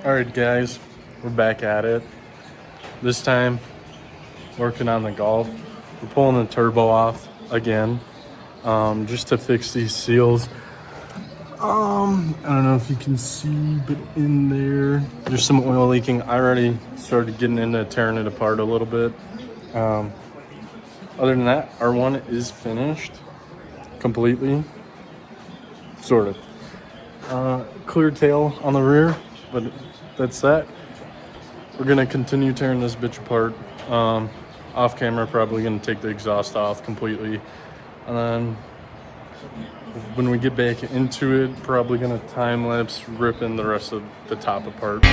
All right, guys, we're back at it. This time, working on the Golf. We're pulling the turbo off again, just to fix these seals. I don't know if you can see, but in there's some oil leaking. I already started getting into tearing it apart a little bit. Other than that, R1 is finished completely, sort of. Clear tail on the rear, but that's that. We're gonna continue tearing this bitch apart. Off camera, probably gonna take the exhaust off completely, and then when we get back into it, probably gonna time lapse ripping the rest of the top apart.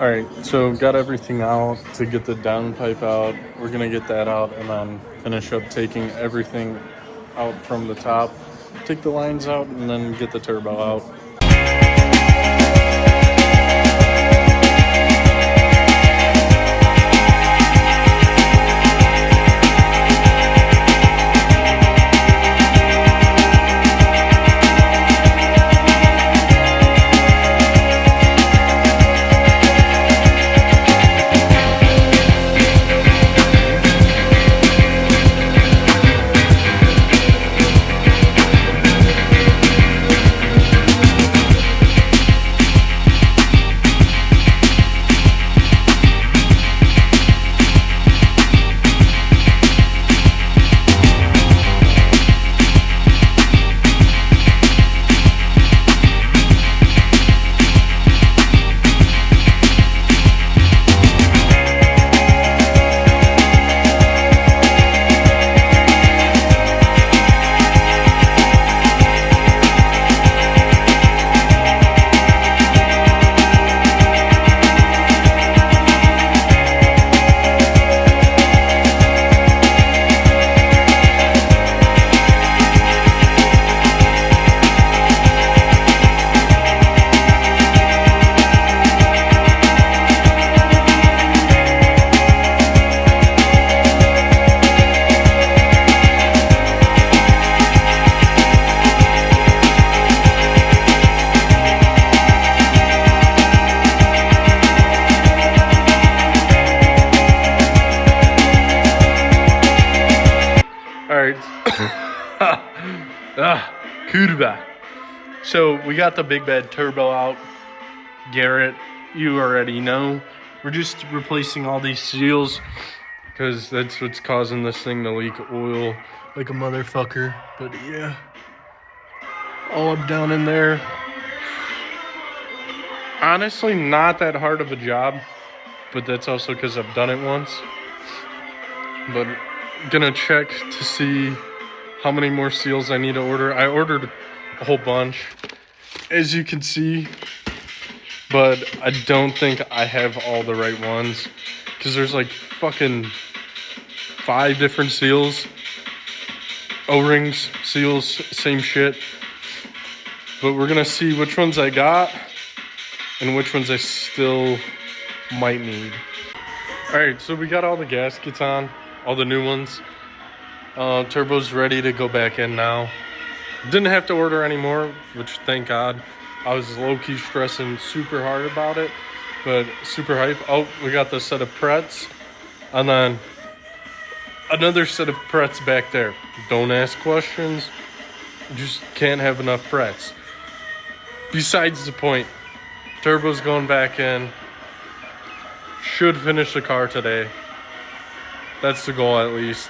All right, so got everything out to get the downpipe out. We're gonna get that out and then finish up taking everything out from the top, take the lines out, and then get the turbo out. Kurva. So we got the big bed turbo out. Garrett, you already know. We're just replacing all these seals because that's what's causing this thing to leak oil like a motherfucker. But yeah, all up down in there. Honestly, not that hard of a job, but that's also because I've done it once. But gonna check to see how many more seals I need to order. I ordered a whole bunch, as you can see, but I don't think I have all the right ones because there's like fucking 5 different seals. O-rings, seals, same shit. But we're gonna see which ones I got and which ones I still might need. All right, so we got all the gaskets on, all the new ones. Turbo's ready to go back in now. Didn't have to order anymore, which thank God. I was low-key stressing super hard about it, but super hype. Oh, we got the set of Pretz, and then another set of Pretz back there. Don't ask questions. Just can't have enough Pretz. Besides the point, turbo's going back in. Should finish the car today. That's the goal, at least.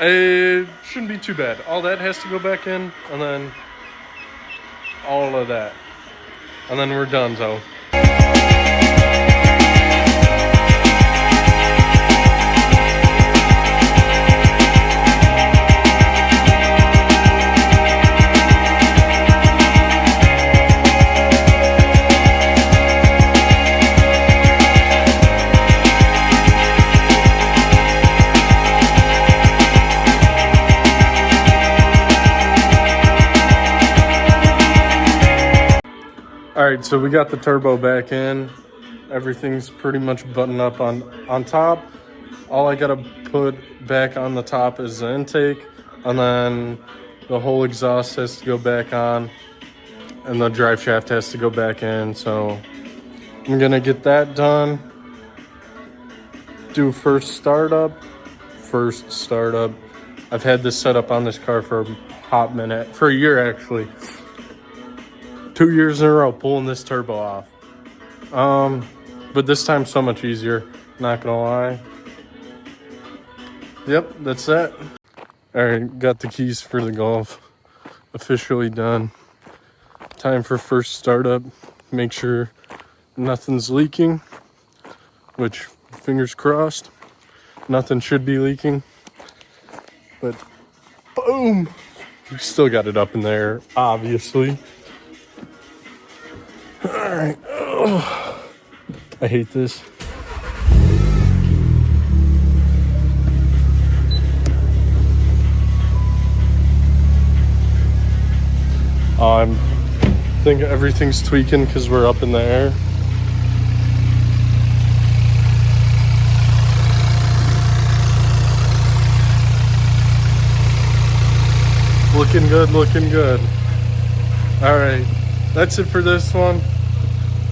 It shouldn't be too bad. All that has to go back in, and then all of that. And then we're done, so. All right, so we got the turbo back in. Everything's pretty much buttoned up on top. All I gotta put back on the top is the intake, and then the whole exhaust has to go back on, and the drive shaft has to go back in. So I'm gonna get that done. Do first startup. I've had this set up on this car for a hot minute, for a year actually. 2 years in a row pulling this turbo off. But this time so much easier, not gonna lie. Yep, that's that. All right, got the keys for the Golf officially done. Time for first startup. Make sure nothing's leaking, which fingers crossed, nothing should be leaking. But boom, we still got it up in there, obviously. All right. Oh, I hate this. I think everything's tweaking because we're up in the air. Looking good, looking good. All right, that's it for this one.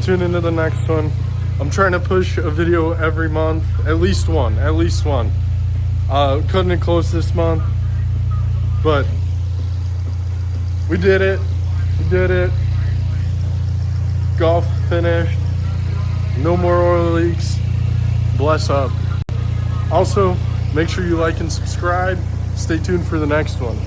Tune into the next one. I'm trying to push a video every month, at least one. Cutting it close this month, but we did it. Golf finished. No more oil leaks. Bless up. Also, make sure you like and subscribe. Stay tuned for the next one.